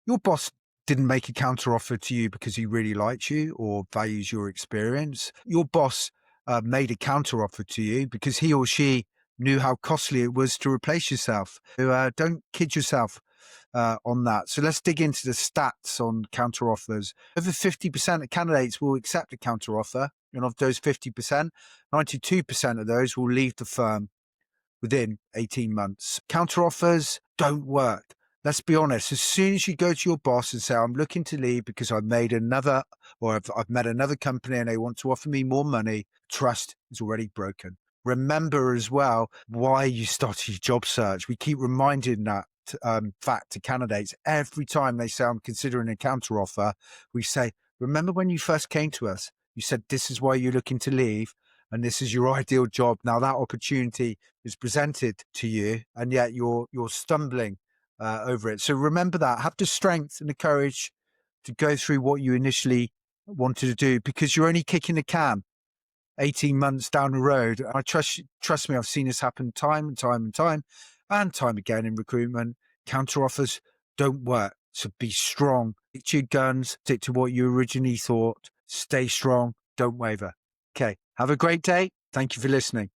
Your boss didn't make a counter offer to you because he really likes you or values your experience. Your boss made a counter offer to you because he or she knew how costly it was to replace yourself. So, don't kid yourself on that. So let's dig into the stats on counter offers. Over 50% of candidates will accept a counter offer. And of those 50%, 92% of those will leave the firm within 18 months. Counter offers don't work. Let's be honest. As soon as you go to your boss and say, I'm looking to leave because I've made another, or I've met another company and they want to offer me more money, trust is already broken. Remember as well why you started your job search. We keep reminding that fact to candidates every time they say, I'm considering a counter offer. We say, remember when you first came to us, you said, this is why you're looking to leave and this is your ideal job. Now that opportunity is presented to you and yet you're stumbling over it. So remember that. Have the strength and the courage to go through what you initially wanted to do, because you're only kicking the can 18 months down the road. I trust me, I've seen this happen time and time again in recruitment. Counter offers don't work. So be strong. Stick to your guns. Stick to what you originally thought. Stay strong. Don't waver. Okay. Have a great day. Thank you for listening.